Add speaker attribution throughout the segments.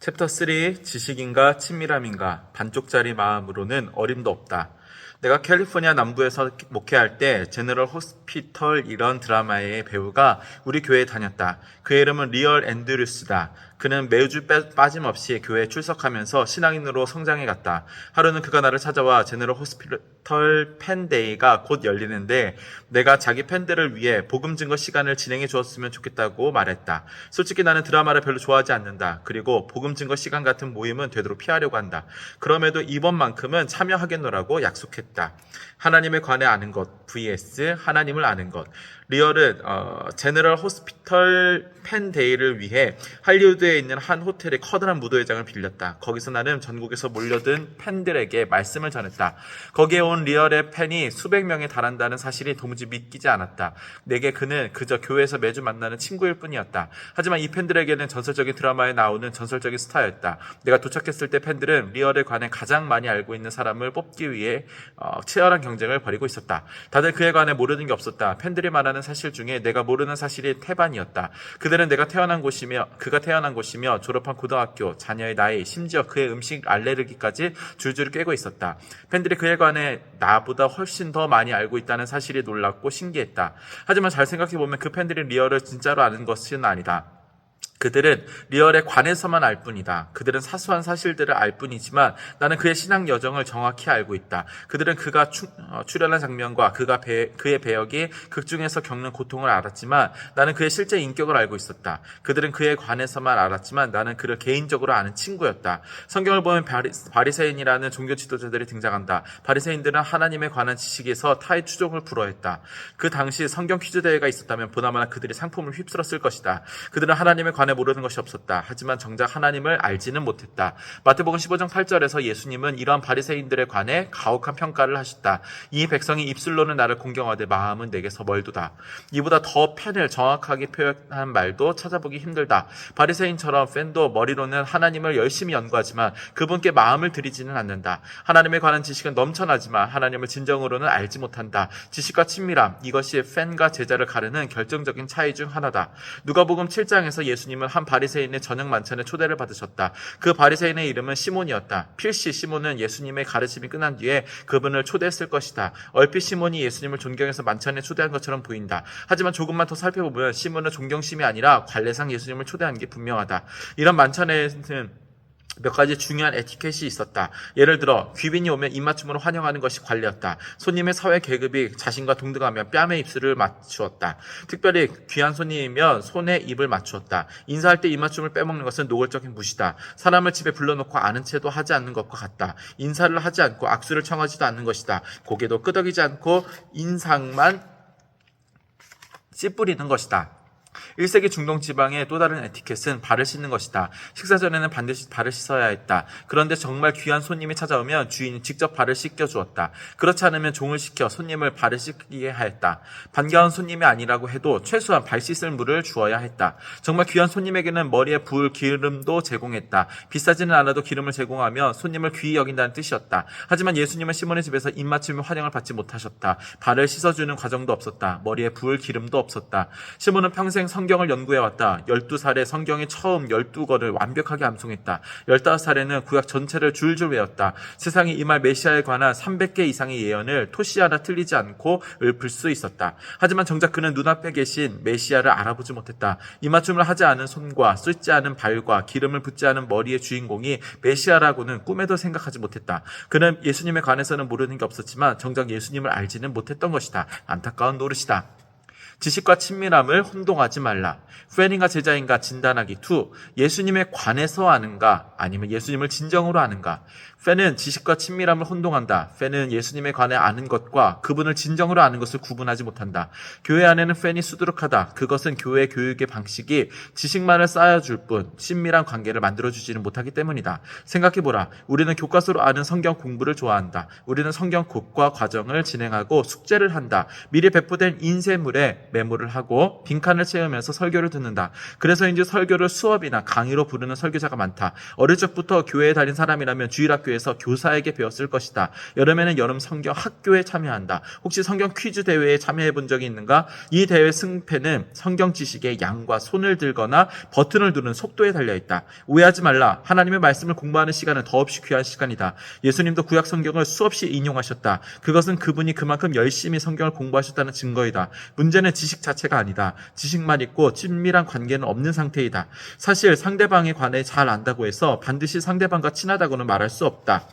Speaker 1: 챕터 3 지식인가 친밀함인가 반쪽짜리 마음으로는 어림도 없다. 내가 캘리포니아 남부에서 목회할 때 제너럴 호스피털 이런 드라마의 배우가 우리 교회에 다녔다. 그의 이름은 리얼 앤드류스다. 그는 매주 빠짐없이 교회에 출석하면서 신앙인으로 성장해 갔다. 하루는 그가 나를 찾아와 제너럴 호스피털 팬데이가 곧 열리는데 내가 자기 팬들을 위해 복음 증거 시간을 진행해 주었으면 좋겠다고 말했다. 솔직히 나는 드라마를 별로 좋아하지 않는다. 그리고 복음 증거 시간 같은 모임은 되도록 피하려고 한다. 그럼에도 이번만큼은 참여하겠노라고 약속했다. 하나님에 관해 아는 것 vs 하나님을 아는 것. 리얼은 제너럴 호스피털 팬데이를 위해 할리우드에 있는 한 호텔의 커다란 무도회장을 빌렸다. 거기서 나는 전국에서 몰려든 팬들에게 말씀을 전했다. 거기에 온 리얼의 팬이 수백 명에 달한다는 사실이 도무지 믿기지 않았다. 내게 그는 그저 교회에서 매주 만나는 친구일 뿐이었다. 하지만 이 팬들에게는 전설적인 드라마에 나오는 전설적인 스타였다. 내가 도착했을 때 팬들은 리얼에 관해 가장 많이 알고 있는 사람을 뽑기 위해 치열한 경쟁을 벌이고 있었다. 다들 그에 관해 모르는 게 없었다. 팬들이 말하는 사실 중에 내가 모르는 사실이 태반이었다. 그들은 그가 태어난 곳이며 졸업한 고등학교, 자녀의 나이, 심지어 그의 음식 알레르기까지 줄줄이 꿰고 있었다. 팬들이 그에 관해 나보다 훨씬 더 많이 알고 있다는 사실이 놀랍고 신기했다. 하지만 잘 생각해보면 그 팬들이 리얼을 진짜로 아는 것은 아니다. 그들은 리얼에 관해서만 알 뿐이다. 그들은 사소한 사실들을 알 뿐이지만 나는 그의 신앙 여정을 정확히 알고 있다. 그들은 그가 출연한 장면과 그의 배역이 극중에서 겪는 고통을 알았지만 나는 그의 실제 인격을 알고 있었다. 그들은 그에 관해서만 알았지만 나는 그를 개인적으로 아는 친구였다. 성경을 보면 바리새인이라는 종교 지도자들이 등장한다. 바리새인들은 하나님에 관한 지식에서 타의 추종을 불허했다. 그 당시 성경 퀴즈 대회가 있었다면 보나마나 그들이 상품을 휩쓸었을 것이다. 그들은 하나님에 관해 모르는 것이 없었다. 하지만 정작 하나님을 알지는 못했다. 마태복음 15장 8절에서 예수님은 이러한 바리새인들에 관해 가혹한 평가를 하셨다. 이 백성이 입술로는 나를 공경하되 마음은 내게서 멀도다. 이보다 더 팬을 정확하게 표현한 말도 찾아보기 힘들다. 바리새인처럼 팬도 머리로는 하나님을 열심히 연구하지만 그분께 마음을 들이지는 않는다. 하나님에 관한 지식은 넘쳐나지만 하나님을 진정으로는 알지 못한다. 지식과 친밀함, 이것이 팬과 제자를 가르는 결정적인 차이 중 하나다. 누가복음 7장에서 예수님은 한 바리새인의 저녁 만찬에 초대를 받으셨다. 그 바리새인의 이름은 시몬이었다. 필시 시몬은 예수님의 가르침이 끝난 뒤에 그분을 초대했을 것이다. 얼핏 시몬이 예수님을 존경해서 만찬에 초대한 것처럼 보인다. 하지만 조금만 더 살펴보면 시몬은 존경심이 아니라 관례상 예수님을 초대한 게 분명하다. 이런 만찬에는 몇 가지 중요한 에티켓이 있었다. 예를 들어 귀빈이 오면 입맞춤으로 환영하는 것이 관례였다. 손님의 사회 계급이 자신과 동등하면 뺨에 입술을 맞추었다. 특별히 귀한 손님이면 손에 입을 맞추었다. 인사할 때 입맞춤을 빼먹는 것은 노골적인 무시다. 사람을 집에 불러놓고 아는 채도 하지 않는 것과 같다. 인사를 하지 않고 악수를 청하지도 않는 것이다. 고개도 끄덕이지 않고 인상만 찌푸리는 것이다. 1세기 중동 지방의 또 다른 에티켓은 발을 씻는 것이다. 식사 전에는 반드시 발을 씻어야 했다. 그런데 정말 귀한 손님이 찾아오면 주인이 직접 발을 씻겨 주었다. 그렇지 않으면 종을 시켜 손님을 발을 씻기게 하였다. 반가운 손님이 아니라고 해도 최소한 발 씻을 물을 주어야 했다. 정말 귀한 손님에게는 머리에 부을 기름도 제공했다. 비싸지는 않아도 기름을 제공하며 손님을 귀히 여긴다는 뜻이었다. 하지만 예수님은 시몬의 집에서 입맞춤 환영을 받지 못하셨다. 발을 씻어주는 과정도 없었다. 머리에 부을 기름도 없었다. 시몬은 평생 성경을 연구해왔다. 12살에 성경의 처음 12권을 완벽하게 암송했다. 15살에는 구약 전체를 줄줄 외웠다. 세상에 임할 메시아에 관한 300개 이상의 예언을 토시 하나 틀리지 않고 읊을 수 있었다. 하지만 정작 그는 눈앞에 계신 메시아를 알아보지 못했다. 입맞춤을 하지 않은 손과 씻지 않은 발과 기름을 붓지 않은 머리의 주인공이 메시아라고는 꿈에도 생각하지 못했다. 그는 예수님에 관해서는 모르는 게 없었지만 정작 예수님을 알지는 못했던 것이다. 안타까운 노릇이다. 지식과 친밀함을 혼동하지 말라. 팬인가 제자인가 진단하기 2. 예수님에 관해서 아는가 아니면 예수님을 진정으로 아는가. 팬은 지식과 친밀함을 혼동한다. 팬은 예수님에 관해 아는 것과 그분을 진정으로 아는 것을 구분하지 못한다. 교회 안에는 팬이 수두룩하다. 그것은 교회 교육의 방식이 지식만을 쌓아줄 뿐 친밀한 관계를 만들어주지는 못하기 때문이다. 생각해보라. 우리는 교과서로 아는 성경 공부를 좋아한다. 우리는 성경 국과 과정을 진행하고 숙제를 한다. 미리 배포된 인쇄물에 메모를 하고 빈칸을 채우면서 설교를 듣는다. 그래서인지 설교를 수업이나 강의로 부르는 설교자가 많다. 어릴 적부터 교회에 다닌 사람이라면 주일학교에서 교사에게 배웠을 것이다. 여름에는 여름 성경 학교에 참여한다. 혹시 성경 퀴즈 대회에 참여해 본 적이 있는가? 이 대회 승패는 성경 지식의 양과 손을 들거나 버튼을 누르는 속도에 달려있다. 오해하지 말라. 하나님의 말씀을 공부하는 시간은 더없이 귀한 시간이다. 예수님도 구약 성경을 수없이 인용하셨다. 그것은 그분이 그만큼 열심히 성경을 공부하셨다는 증거이다. 문제는 지식 자체가 아니다. 지식만 있고 친밀한 관계는 없는 상태이다. 사실 상대방에 관해 잘 안다고 해서 반드시 상대방과 친하다고는 말할 수 없다.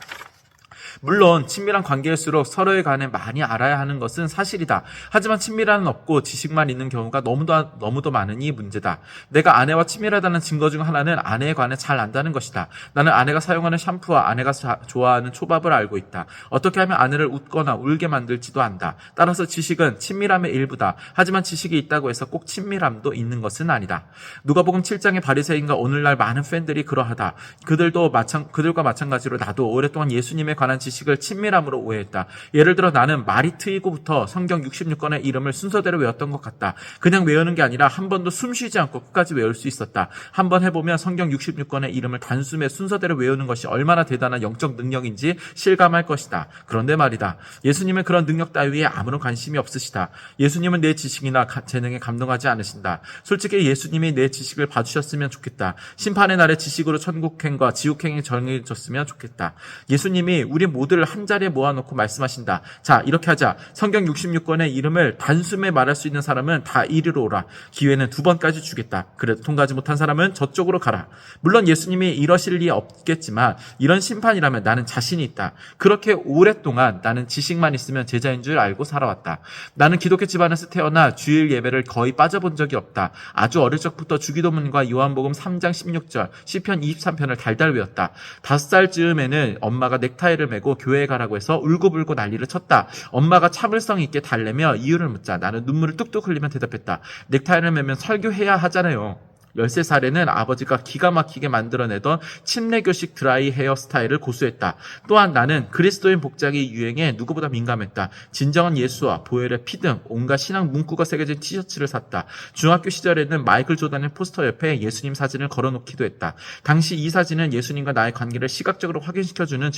Speaker 1: 물론 친밀한 관계일수록 서로에 관해 많이 알아야 하는 것은 사실이다. 하지만 친밀함은 없고 지식만 있는 경우가 너무도 많으니 문제다. 내가 아내와 친밀하다는 증거 중 하나는 아내에 관해 잘 안다는 것이다. 나는 아내가 사용하는 샴푸와 아내가 좋아하는 초밥을 알고 있다. 어떻게 하면 아내를 웃거나 울게 만들지도 안다. 따라서 지식은 친밀함의 일부다. 하지만 지식이 있다고 해서 꼭 친밀함도 있는 것은 아니다. 누가복음 7장의 바리새인과 오늘날 많은 팬들이 그러하다. 그들과 마찬가지로 나도 오랫동안 예수님에 관한 지식을 친밀함으로 오해했다. 예를 들어 나는 말이 트이고부터 성경 66권의 이름을 순서대로 외웠던 것 같다. 그냥 외우는 게 아니라 한 번도 숨 쉬지 않고 끝까지 외울 수 있었다. 한번 해보면 성경 66권의 이름을 단숨에 순서대로 외우는 것이 얼마나 대단한 영적 능력인지 실감할 것이다. 그런데 말이다. 예수님은 그런 능력 따위에 아무런 관심이 없으시다. 예수님은 내 지식이나 재능에 감동하지 않으신다. 솔직히 예수님이 내 지식을 봐주셨으면 좋겠다. 심판의 날에 지식으로 천국행과 지옥행이 정해졌으면 좋겠다. 예수님이 우리 모두를 한 자리에 모아놓고 말씀하신다. 자, 이렇게 하자. 성경 66권의 이름을 단숨에 말할 수 있는 사람은 다 이리로 오라. 기회는 2번까지 주겠다. 그래도 통과하지 못한 사람은 저쪽으로 가라. 물론 예수님이 이러실 리 없겠지만 이런 심판이라면 나는 자신이 있다. 그렇게 오랫동안 나는 지식만 있으면 제자인 줄 알고 살아왔다. 나는 기독교 집안에서 태어나 주일 예배를 거의 빠져본 적이 없다. 아주 어릴 적부터 주기도문과 요한복음 3장 16절, 시편 23편을 달달 외웠다. 5살쯤에는 엄마가 넥타이를 메고 교회에 가라고 해서 울고불고 난리를 쳤다. 엄마가 참을성 있게 달래며 이유를 묻자 나는 눈물을 뚝뚝 흘리며 대답했다. 넥타이를 매면 설교해야 하잖아요. 13살에는 아버지가 기가 막히게 만들어내던 침례교식 드라이 헤어 스타일을 고수했다. 또한 나는 그리스도인 복장의 유행에 누구보다 민감했다. 진정한 예수와 보혈의 피 등 온갖 신앙 문구가 새겨진 티셔츠를 샀다. 중학교 시절에는 마이클 조던의 포스터 옆에 예수님 사진을 걸어놓기도 했다. 당시 이 사진은 예수님과 나의 관계를 시각적으로 확인시켜주는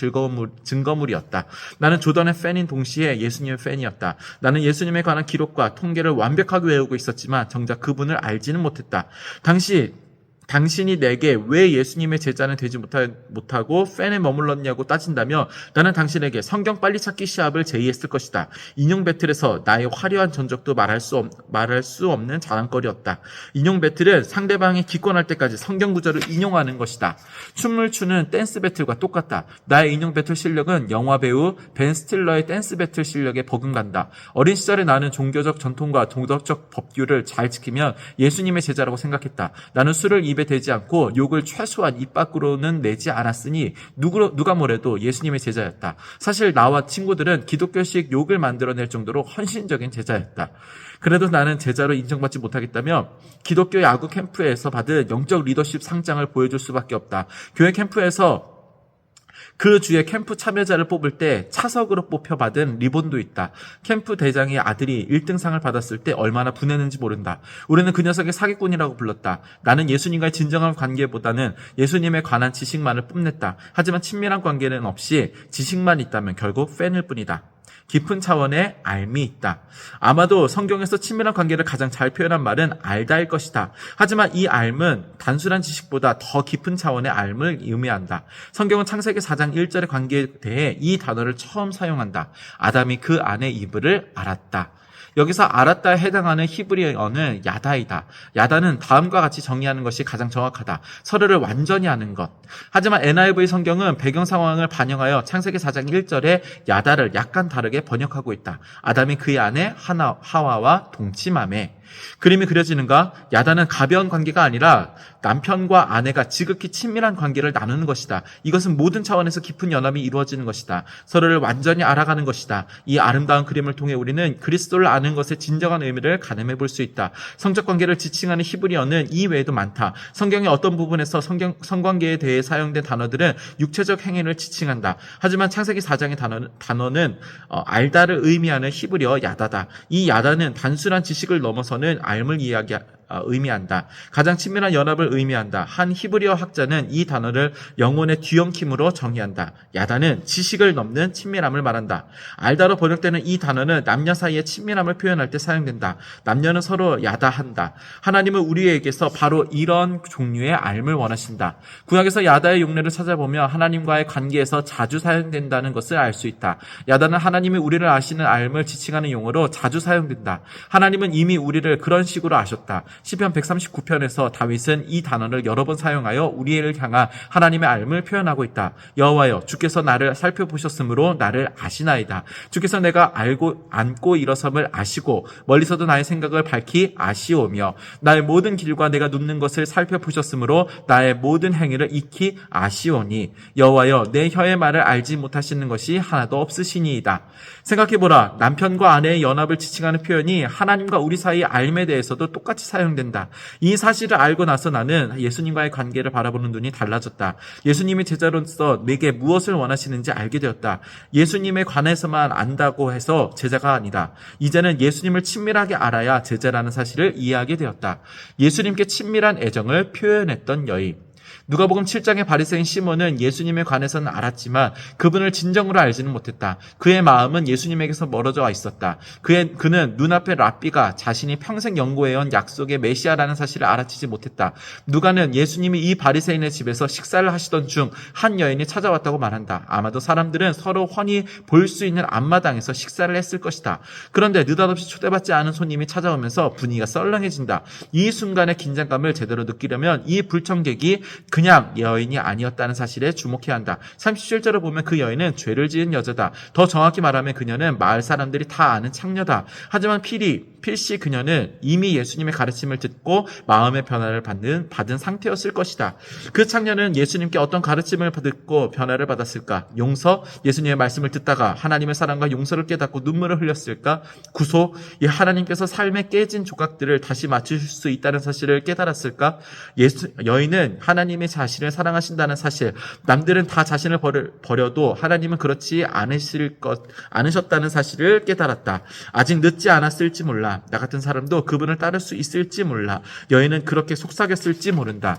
Speaker 1: 증거물이었다. 나는 조던의 팬인 동시에 예수님의 팬이었다. 나는 예수님에 관한 기록과 통계를 완벽하게 외우고 있었지만 정작 그분을 알지는 못했다. 당신이 내게 왜 예수님의 제자는 되지 못하고 팬에 머물렀냐고 따진다며 나는 당신에게 성경 빨리 찾기 시합을 제의했을 것이다. 인용 배틀에서 나의 화려한 전적도 말할 수 없는 자랑거리였다. 인용 배틀은 상대방이 기권할 때까지 성경 구절을 인용하는 것이다. 춤을 추는 댄스 배틀과 똑같다. 나의 인용 배틀 실력은 영화 배우 벤 스틸러의 댄스 배틀 실력에 버금간다. 어린 시절에 나는 종교적 전통과 도덕적 법규를 잘 지키면 예수님의 제자라고 생각했다. 나는 술을 입에 대지 않고 욕을 최소한 입 밖으로는 내지 않았으니 누가 뭐래도 예수님의 제자였다. 사실 나와 친구들은 기독교식 욕을 만들어낼 정도로 헌신적인 제자였다. 그래도 나는 제자로 인정받지 못하겠다며 기독교 야구 캠프에서 받은 영적 리더십 상장을 보여줄 수밖에 없다. 교회 캠프에서 그 주에 캠프 참여자를 뽑을 때 차석으로 뽑혀받은 리본도 있다. 캠프 대장의 아들이 1등상을 받았을 때 얼마나 분했는지 모른다. 우리는 그 녀석의 사기꾼이라고 불렀다. 나는 예수님과의 진정한 관계보다는 예수님에 관한 지식만을 뽐냈다. 하지만 친밀한 관계는 없이 지식만 있다면 결국 팬일 뿐이다. 깊은 차원의 알미 있다. 아마도 성경에서 친밀한 관계를 가장 잘 표현한 말은 알다일 것이다. 하지만 이 알은 단순한 지식보다 더 깊은 차원의 알을 의미한다. 성경은 창세기 4장 1절의 관계에 대해 이 단어를 처음 사용한다. 아담이 그 아내 이브를 알았다. 여기서 알았다에 해당하는 히브리어는 야다이다. 야다는 다음과 같이 정의하는 것이 가장 정확하다. 서로를 완전히 아는 것. 하지만 NIV 성경은 배경 상황을 반영하여 창세기 4장 1절에 야다를 약간 다르게 번역하고 있다. 아담이 그의 아내 하와와 동침하매. 그림이 그려지는가? 야단은 가벼운 관계가 아니라 남편과 아내가 지극히 친밀한 관계를 나누는 것이다. 이것은 모든 차원에서 깊은 연합이 이루어지는 것이다. 서로를 완전히 알아가는 것이다. 이 아름다운 그림을 통해 우리는 그리스도를 아는 것의 진정한 의미를 가늠해 볼 수 있다. 성적 관계를 지칭하는 히브리어는 이 외에도 많다. 성경의 어떤 부분에서 성관계에 대해 사용된 단어들은 육체적 행위를 지칭한다. 하지만 창세기 4장의 단어는 알다를 의미하는 히브리어 야다다. 이 야다는 단순한 지식을 넘어서는 알을 의미한다. 가장 친밀한 연합을 의미한다. 한 히브리어 학자는 이 단어를 영혼의 뒤엉킴으로 정의한다. 야다는 지식을 넘는 친밀함을 말한다. 알다로 번역되는 이 단어는 남녀 사이의 친밀함을 표현할 때 사용된다. 남녀는 서로 야다한다. 하나님은 우리에게서 바로 이런 종류의 알을 원하신다. 구약에서 야다의 용례를 찾아보며 하나님과의 관계에서 자주 사용된다는 것을 알 수 있다. 야다는 하나님이 우리를 아시는 알을 지칭하는 용어로 자주 사용된다. 하나님은 이미 우리를 그런 식으로 아셨다. 시편 139편에서 다윗은 이 단어를 여러 번 사용하여 우리를 향한 하나님의 알을 표현하고 있다. 여호와여, 주께서 나를 살펴보셨으므로 나를 아시나이다. 주께서 내가 안고 일어섬을 아시고 멀리서도 나의 생각을 밝히 아시오며 나의 모든 길과 내가 눕는 것을 살펴보셨으므로 나의 모든 행위를 익히 아시오니 여호와여, 내 혀의 말을 알지 못하시는 것이 하나도 없으시니이다. 생각해보라. 남편과 아내의 연합을 지칭하는 표현이 하나님과 우리 사이의 알매 대해서도 똑같이 사용된다. 이 사실을 알고 나서 나는 예수님과의 관계를 바라보는 눈이 달라졌다. 예수님이 제자로서 내게 무엇을 원하시는지 알게 되었다. 예수님에 관해서만 안다고 해서 제자가 아니다. 이제는 예수님을 친밀하게 알아야 제자라는 사실을 이해하게 되었다. 예수님께 친밀한 애정을 표현했던 여인. 누가복음 7장의 바리새인 시몬은 예수님에 관해서는 알았지만 그분을 진정으로 알지는 못했다. 그의 마음은 예수님에게서 멀어져 있었다. 그는 눈앞의 랍비가 자신이 평생 연구해온 약속의 메시아라는 사실을 알아채지 못했다. 누가는 예수님이 이 바리새인의 집에서 식사를 하시던 중 한 여인이 찾아왔다고 말한다. 아마도 사람들은 서로 훤히 볼 수 있는 앞마당에서 식사를 했을 것이다. 그런데 느닷없이 초대받지 않은 손님이 찾아오면서 분위기가 썰렁해진다. 이 순간의 긴장감을 제대로 느끼려면 이 불청객이 그냥 여인이 아니었다는 사실에 주목해야 한다. 37절을 보면 그 여인은 죄를 지은 여자다. 더 정확히 말하면 그녀는 마을 사람들이 다 아는 창녀다. 하지만 필시 그녀는 이미 예수님의 가르침을 듣고 마음의 변화를 받은 상태였을 것이다. 그 창녀는 예수님께 어떤 가르침을 듣고 변화를 받았을까? 용서? 예수님의 말씀을 듣다가 하나님의 사랑과 용서를 깨닫고 눈물을 흘렸을까? 구속? 하나님께서 삶의 깨진 조각들을 다시 맞추실 수 있다는 사실을 깨달았을까? 여인은 하나님의 자신을 사랑하신다는 사실, 남들은 다 자신을 버려도 하나님은 그렇지 않으셨다는 사실을 깨달았다. 아직 늦지 않았을지 몰라. 나 같은 사람도 그분을 따를 수 있을지 몰라. 여인은 그렇게 속삭였을지 모른다.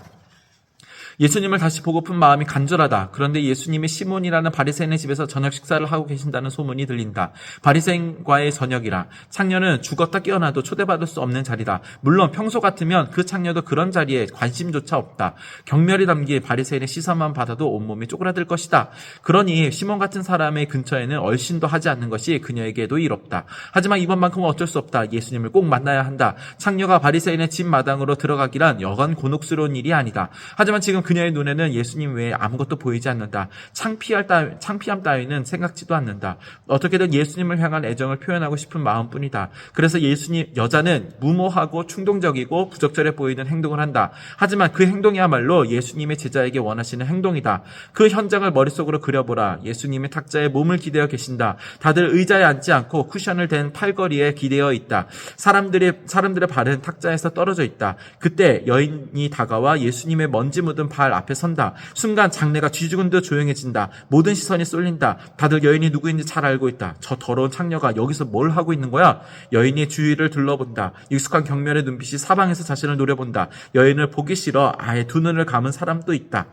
Speaker 1: 예수님을 다시 보고픈 마음이 간절하다. 그런데 예수님이 시몬이라는 바리새인의 집에서 저녁 식사를 하고 계신다는 소문이 들린다. 바리새인과의 저녁이라. 창녀는 죽었다 깨어나도 초대받을 수 없는 자리다. 물론 평소 같으면 그 창녀도 그런 자리에 관심조차 없다. 경멸이 담긴 바리새인의 시선만 받아도 온몸이 쪼그라들 것이다. 그러니 시몬 같은 사람의 근처에는 얼씬도 하지 않는 것이 그녀에게도 이롭다. 하지만 이번만큼은 어쩔 수 없다. 예수님을 꼭 만나야 한다. 창녀가 바리새인의 집 마당으로 들어가기란 여간 곤혹스러운 일이 아니다. 하지만 지금 그녀의 눈에는 예수님 외에 아무것도 보이지 않는다. 창피함 따위는 생각지도 않는다. 어떻게든 예수님을 향한 애정을 표현하고 싶은 마음뿐이다. 그래서 여자는 무모하고 충동적이고 부적절해 보이는 행동을 한다. 하지만 그 행동이야말로 예수님의 제자에게 원하시는 행동이다. 그 현장을 머릿속으로 그려보라. 예수님이 탁자에 몸을 기대어 계신다. 다들 의자에 앉지 않고 쿠션을 댄 팔걸이에 기대어 있다. 사람들의 발은 탁자에서 떨어져 있다. 그때 여인이 다가와 예수님의 먼지 묻은 발 앞에 선다. 순간 장내가 쥐죽은 듯 조용해진다. 모든 시선이 쏠린다. 다들 여인이 누구인지 잘 알고 있다. 저 더러운 창녀가 여기서 뭘 하고 있는 거야? 여인이 주위를 둘러본다. 익숙한 경멸의 눈빛이 사방에서 자신을 노려본다. 여인을 보기 싫어 아예 두 눈을 감은 사람도 있다.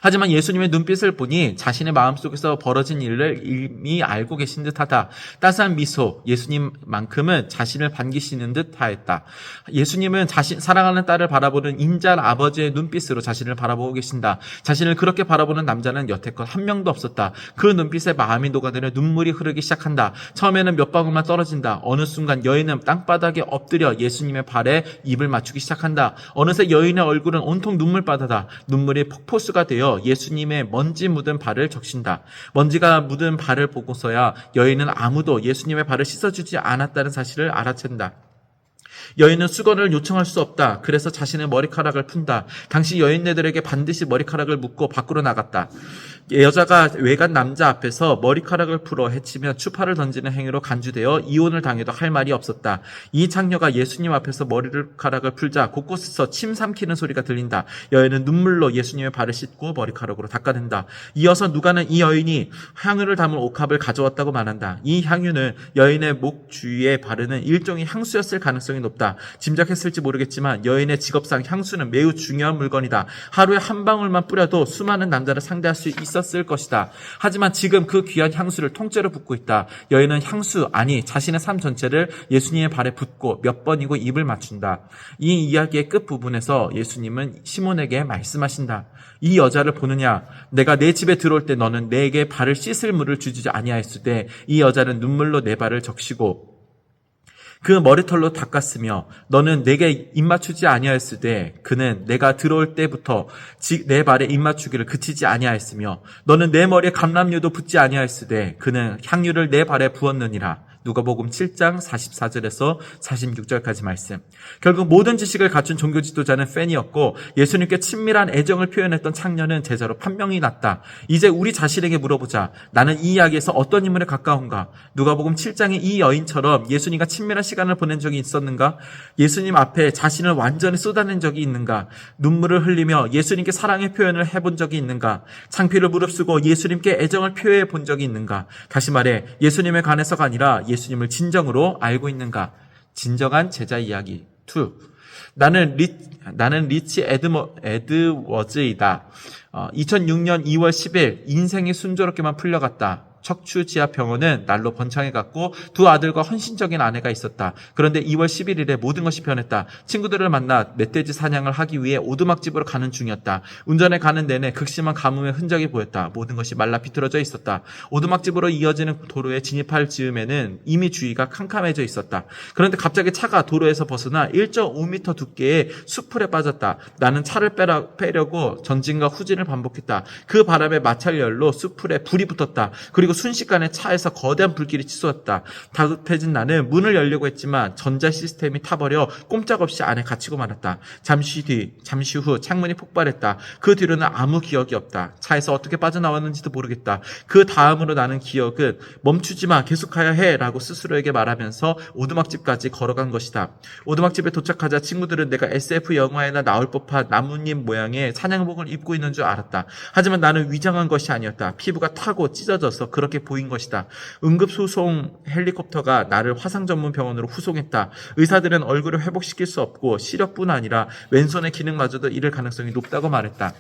Speaker 1: 하지만 예수님의 눈빛을 보니 자신의 마음속에서 벌어진 일을 이미 알고 계신 듯하다. 따스한 미소, 예수님만큼은 자신을 반기시는 듯하였다. 예수님은 사랑하는 딸을 바라보는 인자한 아버지의 눈빛으로 자신을 바라보고 계신다. 자신을 그렇게 바라보는 남자는 여태껏 한 명도 없었다. 그 눈빛에 마음이 녹아들어 눈물이 흐르기 시작한다. 처음에는 몇 방울만 떨어진다. 어느 순간 여인은 땅바닥에 엎드려 예수님의 발에 입을 맞추기 시작한다. 어느새 여인의 얼굴은 온통 눈물바다다. 눈물이 폭포수가 되어 예수님의 먼지 묻은 발을 적신다. 먼지가 묻은 발을 보고서야 여인은 아무도 예수님의 발을 씻어주지 않았다는 사실을 알아챈다. 여인은 수건을 요청할 수 없다. 그래서 자신의 머리카락을 푼다. 당시 여인네들에게 반드시 머리카락을 묶고 밖으로 나갔다. 여자가 외간 남자 앞에서 머리카락을 풀어 해치며 추파를 던지는 행위로 간주되어 이혼을 당해도 할 말이 없었다. 이 창녀가 예수님 앞에서 머리카락을 풀자 곳곳에서 침 삼키는 소리가 들린다. 여인은 눈물로 예수님의 발을 씻고 머리카락으로 닦아낸다. 이어서 누가는 이 여인이 향유를 담은 옥합을 가져왔다고 말한다. 이 향유는 여인의 목 주위에 바르는 일종의 향수였을 가능성이 높다. 짐작했을지 모르겠지만 여인의 직업상 향수는 매우 중요한 물건이다. 하루에 한 방울만 뿌려도 수많은 남자를 상대할 수 있었을 것이다. 하지만 지금 그 귀한 향수를 통째로 붓고 있다. 여인은 향수, 아니 자신의 삶 전체를 예수님의 발에 붓고 몇 번이고 입을 맞춘다. 이 이야기의 끝부분에서 예수님은 시몬에게 말씀하신다. 이 여자를 보느냐? 내가 내 집에 들어올 때 너는 내게 발을 씻을 물을 주지 아니하였을 때 이 여자는 눈물로 내 발을 적시고 그 머리털로 닦았으며 너는 내게 입맞추지 아니하였을 때 그는 내가 들어올 때부터 내 발에 입맞추기를 그치지 아니하였으며 너는 내 머리에 감람유도 붓지 아니하였을 때 그는 향유를 내 발에 부었느니라. 누가복음 7장 44절에서 46절까지 말씀. 결국 모든 지식을 갖춘 종교 지도자는 팬이었고 예수님께 친밀한 애정을 표현했던 창녀는 제자로 판명이 났다. 이제 우리 자신에게 물어보자. 나는 이 이야기에서 어떤 인물에 가까운가? 누가복음 7장의 이 여인처럼 예수님과 친밀한 시간을 보낸 적이 있었는가? 예수님 앞에 자신을 완전히 쏟아낸 적이 있는가? 눈물을 흘리며 예수님께 사랑의 표현을 해본 적이 있는가? 창피를 무릅쓰고 예수님께 애정을 표현해 본 적이 있는가? 다시 말해 예수님에 관해서가 아니라 예수님을 진정으로 알고 있는가? 진정한 제자 이야기 2. 나는 리치 에드워즈이다. 2006년 2월 10일 인생이 순조롭게만 풀려갔다. 척추 지압 병원은 날로 번창해갔고 두 아들과 헌신적인 아내가 있었다. 그런데 2월 11일에 모든 것이 변했다. 친구들을 만나 멧돼지 사냥을 하기 위해 오두막집으로 가는 중이었다. 운전에 가는 내내 극심한 가뭄의 흔적이 보였다. 모든 것이 말라 비틀어져 있었다. 오두막집으로 이어지는 도로에 진입할 즈음에는 이미 주위가 캄캄해져 있었다. 그런데 갑자기 차가 도로에서 벗어나 1.5m 두께의 숲풀에 빠졌다. 나는 차를 빼려고 전진과 후진을 반복했다. 그 바람에 마찰열로 숲풀에 불이 붙었다. 그리고 순식간에 차에서 거대한 불길이 치솟았다. 다급해진 나는 문을 열려고 했지만 전자 시스템이 타버려 꼼짝없이 안에 갇히고 말았다. 잠시 후 창문이 폭발했다. 그 뒤로는 아무 기억이 없다. 차에서 어떻게 빠져나왔는지도 모르겠다. 그 다음으로 나는 기억은 멈추지마, 계속해야 해 라고 스스로에게 말하면서 오두막집까지 걸어간 것이다. 오두막집에 도착하자 친구들은 내가 SF 영화에나 나올 법한 나뭇잎 모양의 사냥복을 입고 있는 줄 알았다. 하지만 나는 위장한 것이 아니었다. 피부가 타고 찢어져서 그렇게 보인 것이다. 응급수송 헬리콥터가 나를 화상 전문 병원으로 후송했다. 의사들은 얼굴을 회복시킬 수 없고 시력뿐 아니라 왼손의 기능마저도 잃을 가능성이 높다고 말했다.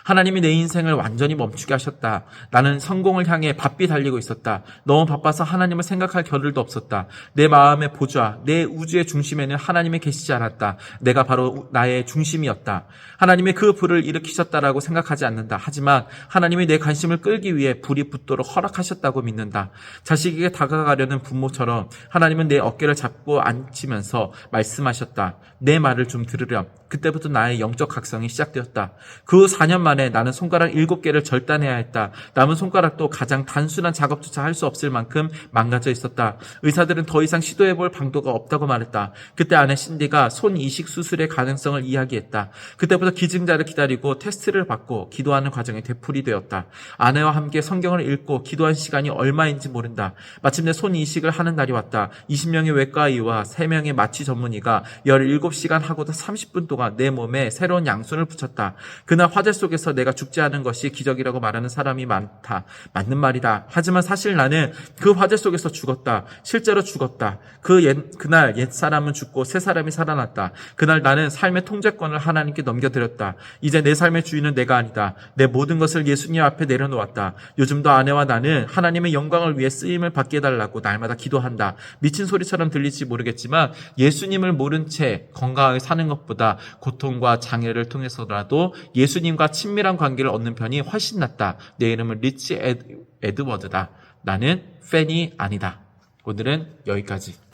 Speaker 1: 하나님이 내 인생을 완전히 멈추게 하셨다. 나는 성공을 향해 바삐 달리고 있었다. 너무 바빠서 하나님을 생각할 겨를도 없었다. 내 마음의 보좌, 내 우주의 중심에는 하나님이 계시지 않았다. 내가 바로 나의 중심이었다. 하나님이 그 불을 일으키셨다라고 생각하지 않는다. 하지만 하나님이 내 관심을 끌기 위해 불이 붙도록 허락하셨다고 믿는다. 자식에게 다가가려는 부모처럼 하나님은 내 어깨를 잡고 앉히면서 말씀하셨다. 내 말을 좀 들으렴. 그때부터 나의 영적 각성이 시작되었다. 그 4년 만에 나는 손가락 7개를 절단해야 했다. 남은 손가락도 가장 단순한 작업조차 할 수 없을 만큼 망가져 있었다. 의사들은 더 이상 시도해볼 방도가 없다고 말했다. 그때 아내 신디가 손 이식 수술의 가능성을 이야기했다. 그때부터 기증자를 기다리고 테스트를 받고 기도하는 과정이 되풀이되었다. 아내와 함께 성경을 읽고 기도한 시간이 얼마인지 모른다. 마침내 손 이식을 하는 날이 왔다. 20명의 외과의와 3명의 마취 전문의가 17시간 하고도 30분 동안 내 몸에 새로운 양손을 붙였다. 그날 화재 속에서 내가 죽지 않은 것이 기적이라고 말하는 사람이 많다. 맞는 말이다. 하지만 사실 나는 그 화재 속에서 죽었다. 실제로 죽었다. 그날 옛 사람은 죽고 새 사람이 살아났다. 그날 나는 삶의 통제권을 하나님께 넘겨드렸다. 이제 내 삶의 주인은 내가 아니다. 내 모든 것을 예수님 앞에 내려놓았다. 요즘도 아내와 나는 하나님의 영광을 위해 쓰임을 받게 해달라고 날마다 기도한다. 미친 소리처럼 들릴지 모르겠지만 예수님을 모른 채 건강하게 사는 것보다 고통과 장애를 통해서라도 예수님과 친밀한 관계를 얻는 편이 훨씬 낫다. 내 이름은 리치 에드워드다. 나는 팬이 아니다. 오늘은 여기까지.